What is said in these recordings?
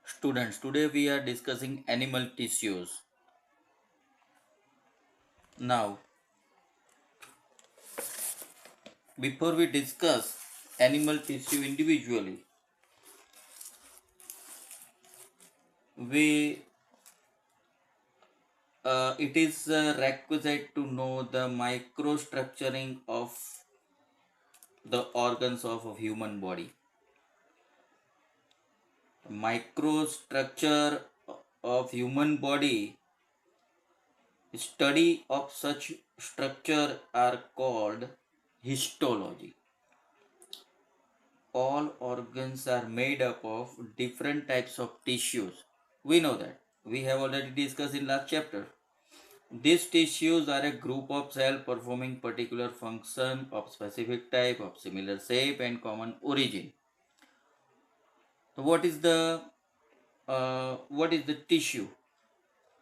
Students, today we are discussing animal tissues. Now, before we discuss animal tissue individually, we it is requisite to know the microstructuring of the organs of a human body. Microstructure of human body, study of such structure are called histology. All organs are made up of different types of tissues. We know that. We have already discussed in last chapter. These tissues are a group of cells performing particular function of specific type of similar shape and common origin. So what is the tissue?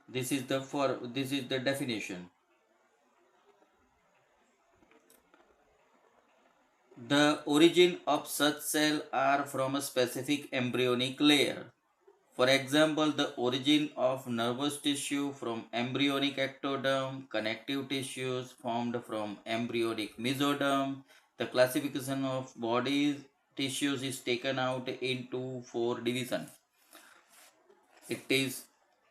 This is the definition. The origin of such cell are from a specific embryonic layer. For example, the origin of nervous tissue from embryonic ectoderm, connective tissues formed from embryonic mesoderm. The classification of body tissues is taken out into four divisions. It is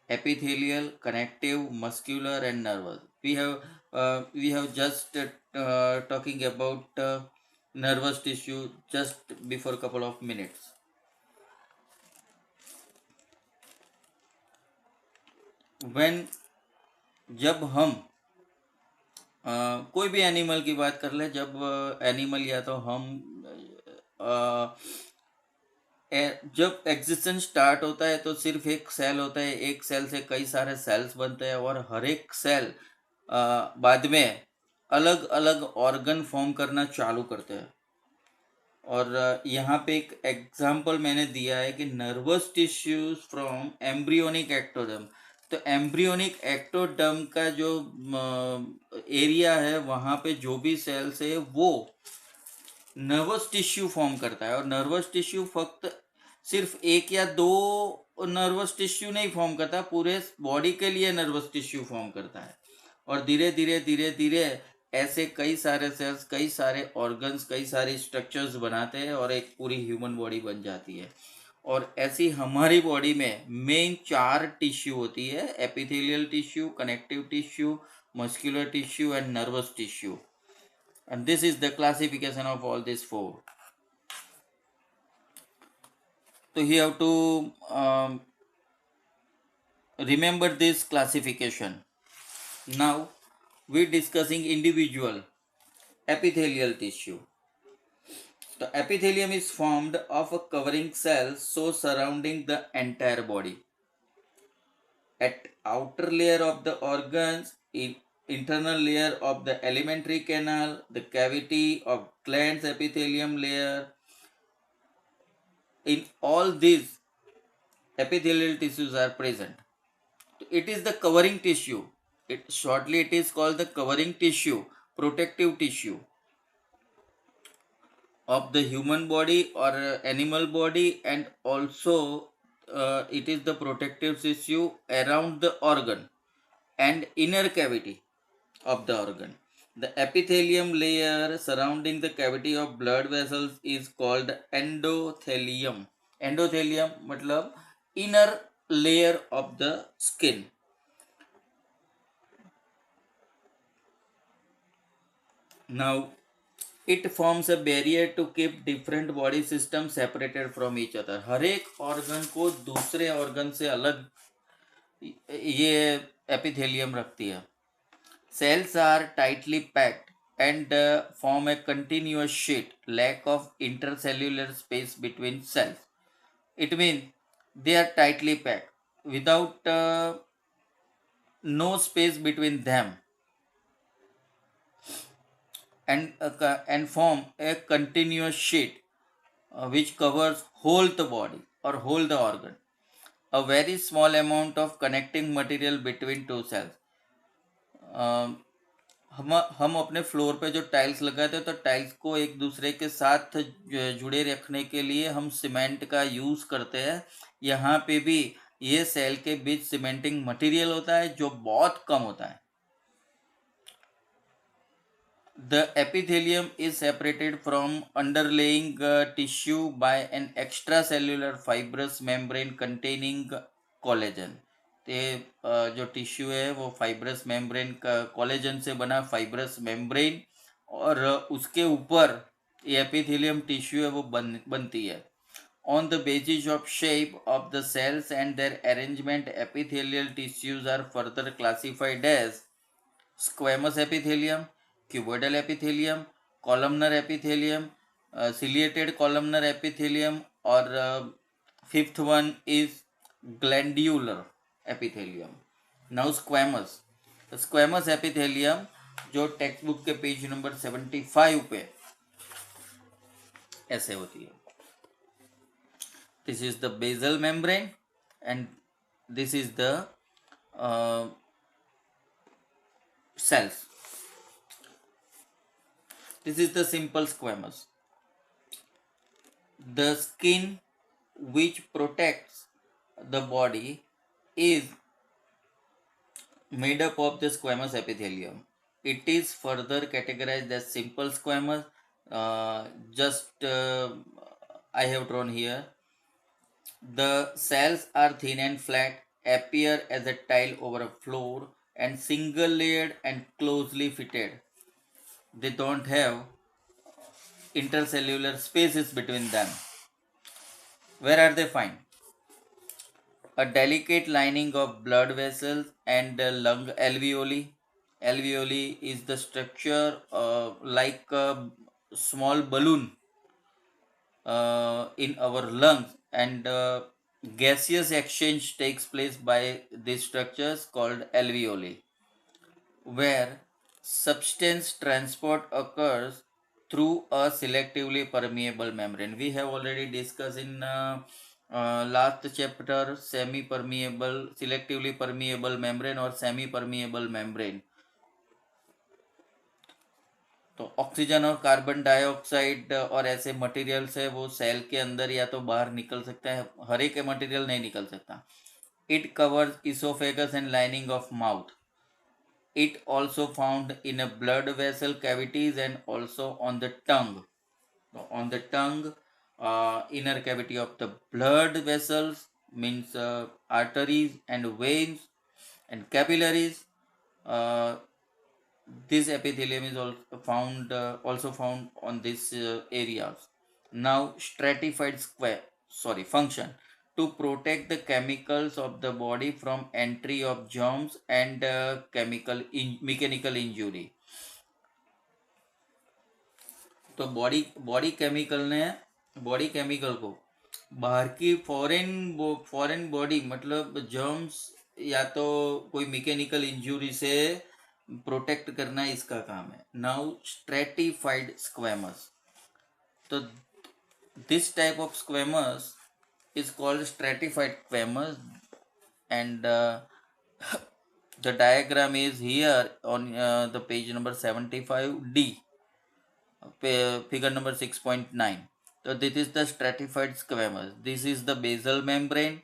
epithelial, connective, muscular, and nervous. We have just talking about nervous tissue just before a couple of minutes. When जब हम कोई भी animal की बात कर ले, जब animal या तो हम अ, जब एग्जिस्टेंस स्टार्ट होता है तो सिर्फ एक सेल होता है, एक सेल से कई सारे सेल्स बनते हैं और हर एक सेल बाद में अलग अलग ऑर्गन फॉर्म करना चालू करते हैं। और यहाँ पे एक एग्जांपल मैंने दिया है कि nervous tissues from embryonic ectoderm. तो एम्ब्रियोनिक एक्टोडर्म का जो एरिया है वहाँ पे जो भी सेल्स है वो नर्वस टिश्यू फॉर्म करता है। और नर्वस टिश्यू फक्त सिर्फ एक या दो नर्वस टिश्यू नहीं फॉर्म करता, पूरे बॉडी के लिए नर्वस टिश्यू फॉर्म करता है। और धीरे धीरे धीरे धीरे ऐसे कई सारे सेल्स, कई सारे ऑर्गन्स, कई सारे स्ट्रक्चर्स बनाते हैं और एक पूरी ह्यूमन बॉडी बन जाती है। और ऐसी हमारी बॉडी में मेन चार टिश्यू होती है: epithelial tissue, connective tissue, muscular tissue and nervous tissue. And this is the classification of all these four. So you have to remember this classification. Now we're discussing individual epithelial tissue. The epithelium is formed of a covering cells so surrounding the entire body. At outer layer of the organs, in internal layer of the alimentary canal, the cavity of glands epithelium layer. In all these epithelial tissues are present. It is the covering tissue. It is called the covering tissue, protective tissue of the human body or animal body, and also it is the protective tissue around the organ and inner cavity of the organ. The epithelium layer surrounding the cavity of blood vessels is called endothelium. Endothelium मतलब inner layer of the skin. Now it forms a barrier to keep different body systems separated from each other. हर एक organ को दूसरे organ से अलग ये epithelium रखती है. Cells are tightly packed and form a continuous sheet. Lack of intercellular space between cells. It means they are tightly packed without no space between them, and form a continuous sheet which covers whole the body or whole the organ. A very small amount of connecting material between two cells. Um, हम अपने floor पे जो tiles लगाते हैं तो tiles को एक दूसरे के साथ जुड़े रखने के लिए हम सीमेंट का यूज करते हैं। यहाँ पे भी ये सेल के बीच सीमेंटिंग मटेरियल होता है जो बहुत कम होता है। The epithelium is separated from underlying tissue by an extracellular fibrous membrane containing collagen। ते जो टिश्यू है वो फाइब्रस मेम्ब्रेन का कोलेजन से बना फाइब्रस मेम्ब्रेन, और उसके ऊपर ये एपिथेलियम टिश्यू है वो बनती है। On the basis of shape of the cells and their arrangement, epithelial tissues are further classified as squamous epithelium, cuboidal epithelium, columnar epithelium, ciliated columnar epithelium, or fifth one is glandular epithelium. Now squamous. The squamous epithelium जो text book के page number 75 पे ऐसे होती है। This is the basal membrane and this is the cells. This is the simple squamous. The skin which protects the body is made up of the squamous epithelium. It is further categorized as simple squamous. I have drawn here. The cells are thin and flat, appear as a tile over a floor, and single layered and closely fitted. They don't have intercellular spaces between them. Where are they found? A delicate lining of blood vessels and lung alveoli. Alveoli is the structure like a small balloon in our lungs, and gaseous exchange takes place by these structures called alveoli, where substance transport occurs through a selectively permeable membrane. We have already discussed in last chapter semi-permeable, selectively permeable membrane or semi-permeable membrane. तो oxygen और carbon dioxide और ऐसे materials है वो cell के अंदर या तो बाहर निकल सकता है, हर एक मटेरियल नहीं निकल सकता। It covers oesophagus and lining of mouth. It also found in a blood vessel cavities and also on the tongue. On the tongue, inner cavity of the blood vessels means arteries and veins and capillaries. This epithelium is also found on these areas. Now stratified function to protect the chemicals of the body from entry of germs and mechanical injury. तो body chemical को बाहर की foreign body मतलब germs या तो कोई mechanical injury से protect करना इसका काम है। Now stratified squamous. तो this type of squamous is called stratified squamous, and the diagram is here on the page number 75D, figure number 6.9. So this is the stratified squamous. This is the basal membrane,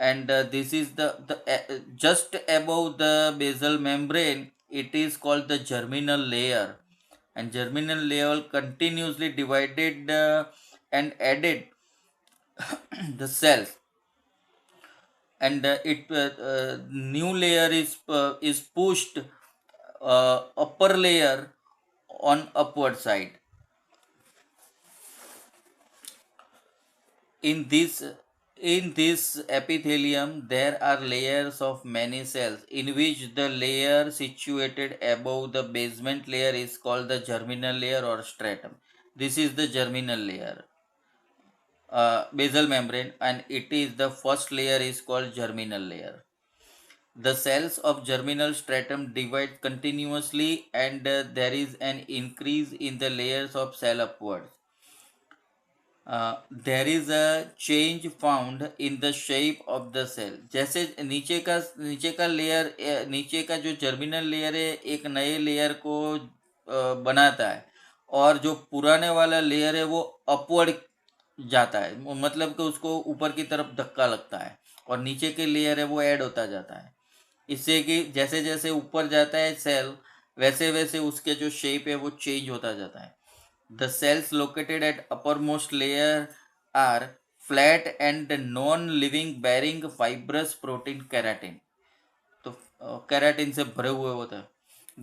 and this is the just above the basal membrane it is called the germinal layer, and germinal layer continuously divided and added the cells, and new layer is pushed upper layer on upward side. In this epithelium there are layers of many cells, in which the layer situated above the basement layer is called the germinal layer or stratum. This is the germinal layer, basal membrane, and it is the first layer is called germinal layer. The cells of germinal stratum divide continuously, and there is an increase in the layers of cell upwards. There is a change found in the shape of the cell. जैसे नीचे का layer, नीचे का जो germinal layer है एक नए layer को बनाता है, और जो पुराने वाला लेयर है वो अपवर्ड जाता है, मतलब कि उसको ऊपर की तरफ धक्का लगता है, और नीचे के लेयर है वो ऐड होता जाता है। इससे कि जैसे जैसे ऊपर जाता है सेल, वैसे वैसे उसके जो शेप है वो चेंज होता जाता है। The cells located at uppermost layer are flat and non-living, bearing fibrous protein keratin। तो केराटिन से भरे हुए होते हैं।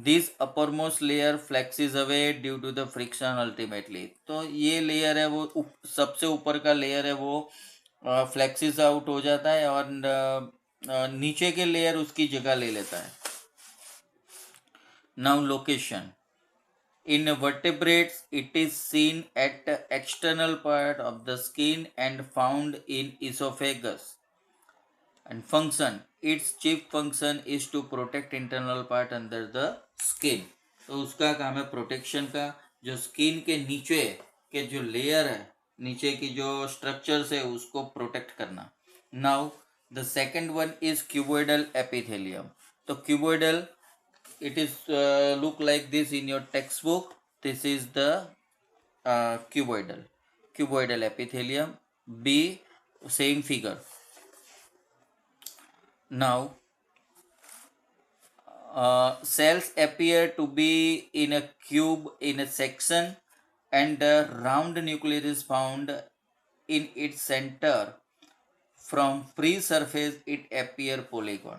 This uppermost layer flexes away due to the friction ultimately। तो ये लेयर है वो सबसे ऊपर का लेयर है वो फ्लेक्सिस आउट हो जाता है, और नीचे के लेयर उसकी जगह ले लेता है। Now location. In vertebrates, it is seen at the external part of the skin and found in esophagus। And function, its chief function is to protect internal part under the skin। तो उसका काम है protection का, जो skin के नीचे के जो लेयर है, नीचे की जो स्ट्रक्चर्स है उसको प्रोटेक्ट करना। Now the second one is cuboidal epithelium. तो cuboidal, it is look like this in your textbook। This is the cuboidal epithelium, b same figure। Now cells appear to be in a cube in a section, and a round nucleus is found in its center। From free surface it appear polygon।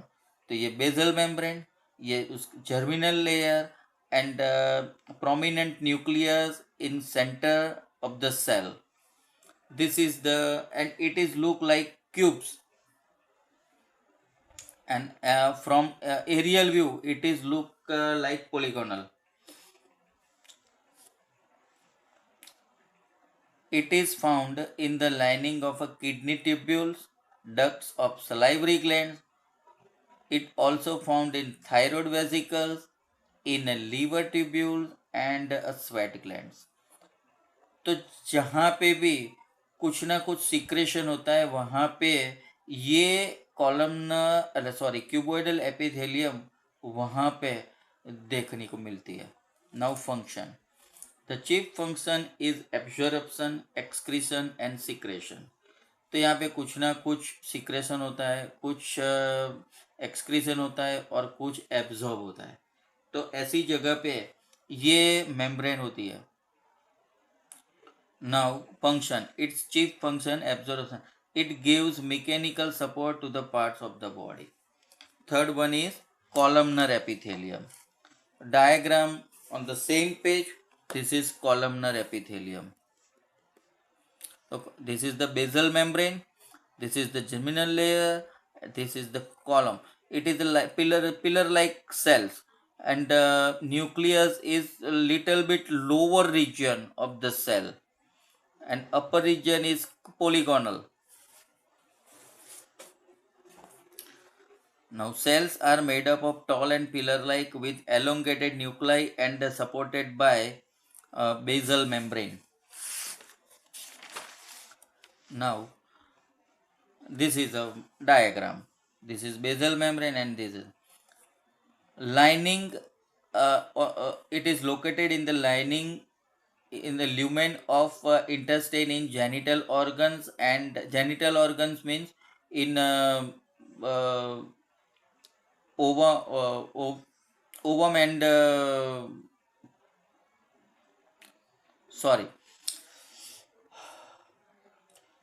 तो ये bezel membrane, ये उस germinal layer, and prominent nucleus in center of the cell। This is the, and it is look like cubes, and from aerial view it is look like polygonal। It is found in the lining of a kidney tubules, ducts of salivary glands। It also found in thyroid vesicles, in a liver tubules and a sweat glands। तो जहाँ पे भी कुछ ना कुछ secretion होता है वहाँ पे ये कॉलमनर, सॉरी क्यूबोइडल एपिथेलियम वहाँ पे देखने को मिलती है। Now function. The chief function is absorption, excretion and secretion. तो यहाँ पे कुछ ना कुछ सिक्रेशन होता है, कुछ एक्सक्रीशन होता है, और कुछ एब्जॉर्ब होता है। तो ऐसी जगह पे ये मेम्ब्रेन होती है। Now function, it's chief function absorption, it gives mechanical support to the parts of the body. Third one is columnar epithelium। Diagram on the same page। This is columnar epithelium। So this is the basal membrane, this is the germinal layer, this is the column। It is a pillar like cells, and nucleus is a little bit lower region of the cell, and upper region is polygonal। Now cells are made up of tall and pillar like with elongated nuclei and supported by basal membrane। Now this is a diagram, this is basal membrane and this is lining। It is located in the lining, in the lumen of intestine in genital organs, and genital organs means in uh, ovum and sorry,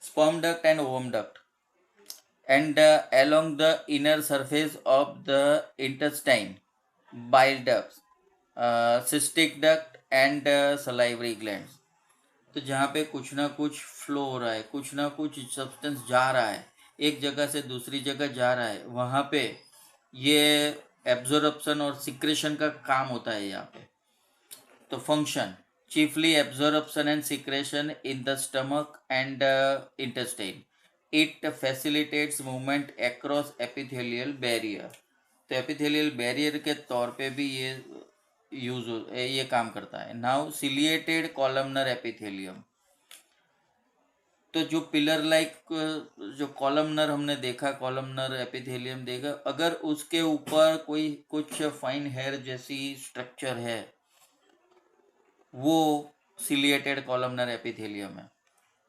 sperm duct and ovum duct, and along the inner surface of the intestine, bile ducts, cystic duct and salivary glands। तो जहाँ पे कुछ ना कुछ flow हो रहा है, कुछ ना कुछ सब्सटेंस जा रहा है, एक जगह से दूसरी जगह जा रहा है, वहाँ पे ये एब्जॉर्प्शन और सिक्रेशन का काम होता है यहाँ पे। तो function, chiefly absorption and secretion in the stomach and intestine। It facilitates movement across epithelial barrier। तो एपिथेलियल बैरियर के तौर पे भी ये काम करता है। Now ciliated columnar epithelium. तो जो पिलर लाइक जो कॉलमनर हमने देखा, कॉलमनर एपिथेलियम देखा, अगर उसके ऊपर कोई कुछ फाइन हेयर जैसी स्ट्रक्चर है, वो सिलिएटेड कॉलमनर एपिथेलियम है।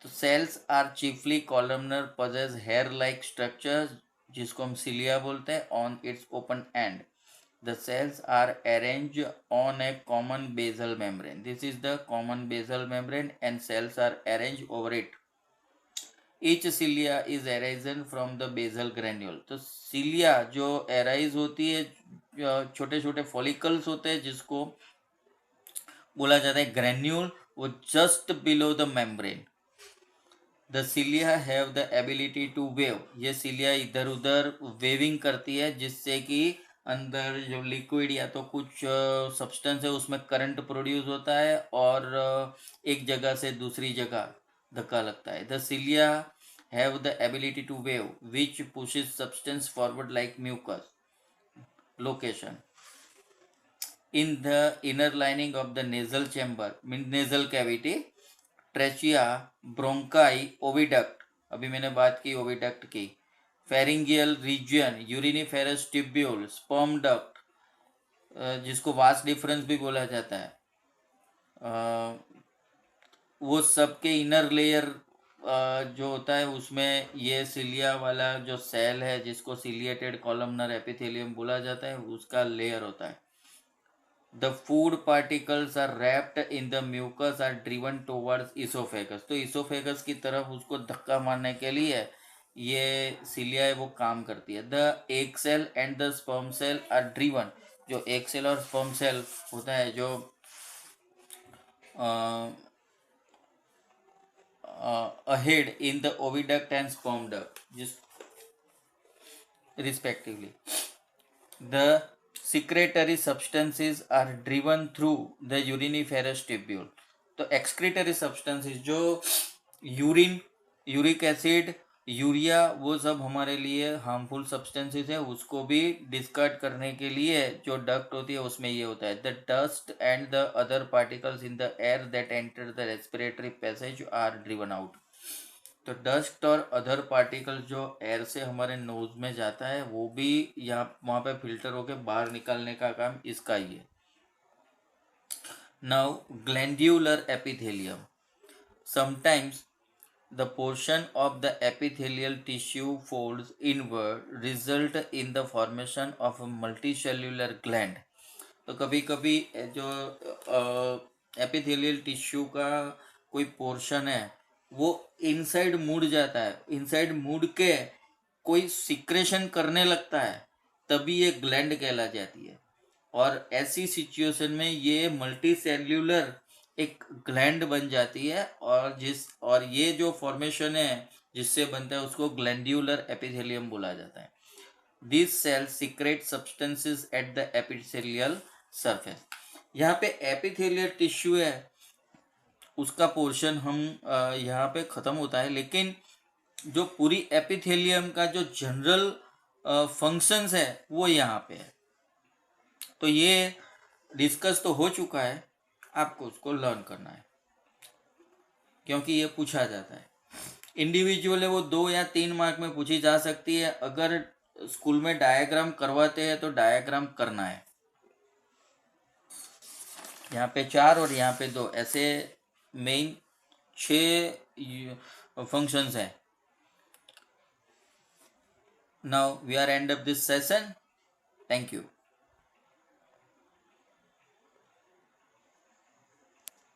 तो cells are chiefly columnar, possesses hair like structure जिसको हम सिलिया बोलते हैं, on its open end. The cells are arranged on a common basal membrane. This is the common basal membrane and cells are arranged over it. Each cilia is arisen from the basal granule. तो cilia जो arise होती है, छोटे छोटे follicles होते हैं जिसको बोला जाता है granule, वो just below the membrane. The cilia have the ability to wave. ये cilia इधर उधर वेविंग करती है जिससे कि अंदर जो लिक्विड या तो कुछ सब्सटेंस है उसमें करंट प्रोड्यूस होता है और एक जगह से दूसरी जगह धक्का लगता है। The cilia have the ability to wave which pushes substance forward like mucus location in the inner lining of the nasal chamber mean nasal cavity, trachea, bronchi, oviduct, अभी मैंने बात की ओविडक्ट की, pharyngeal region, uriniferous tubule, sperm duct जिसको vas difference भी बोला जाता है, वो सब के इनर लेयर जो होता है उसमें ये सिलिया वाला जो सेल है जिसको सिलिएटेड कॉलमनर एपिथेलियम बोला जाता है उसका लेयर होता है। The food particles are wrapped in the mucus are driven towards esophagus. तो esophagus की तरफ उसको धक्का मारने के लिए ये सिलिया है वो काम करती है। The egg cell and the sperm cell are driven. जो egg cell और sperm cell होता है जो ahead in the oviduct and sperm duct just respectively. The secretory substances are driven through the uriniferous tubule. तो excretory substances जो urine, uric acid, urea, वो सब हमारे लिए हार्मफुल सब्सटेंसेस है, उसको भी डिस्कार्ड करने के लिए जो डक्ट होती है उसमें ये होता है। The dust and the other particles in the air that enter the respiratory passage are driven out. तो डस्ट और अदर पार्टिकल जो एयर से हमारे नोज में जाता है वो भी यहाँ वहाँ पे फिल्टर होके बाहर निकालने का काम इसका ही है। Now glandular epithelium, sometimes the portion of the epithelial tissue folds inward result in the formation of a multicellular gland. तो कभी कभी जो एपिथेलियल टिश्यू का कोई पोर्शन है वो इनसाइड मुड़ जाता है, इनसाइड मुड़ के कोई सिक्रेशन करने लगता है, तभी ये ग्लैंड कहला जाती है। और ऐसी सिचुएशन में ये मल्टी सेल्यूलर एक ग्लैंड बन जाती है और ये जो फॉर्मेशन है जिससे बनता है उसको ग्लैंड्यूलर एपिथेलियम बोला जाता है। This cell secrete substances at the epithelial surface. यहाँ पे एपिथेलियल टिश्यू है उसका पोर्शन हम यहाँ पे खत्म होता है, लेकिन जो पूरी एपिथेलियम का जो जनरल फंक्शंस है वो यहाँ पे है। तो ये डिस्कस तो हो चुका है, आपको उसको लर्न करना है क्योंकि ये पूछा जाता है। इंडिविजुअल है वो 2 या 3 मार्क में पूछी जा सकती है। अगर स्कूल में डायग्राम करवाते हैं तो डायग्राम करना है। यहाँ पे 4 और यहाँ पे 2 ऐसे मेन 6 फंक्शंस हैं। Now we are end of this session. Thank you.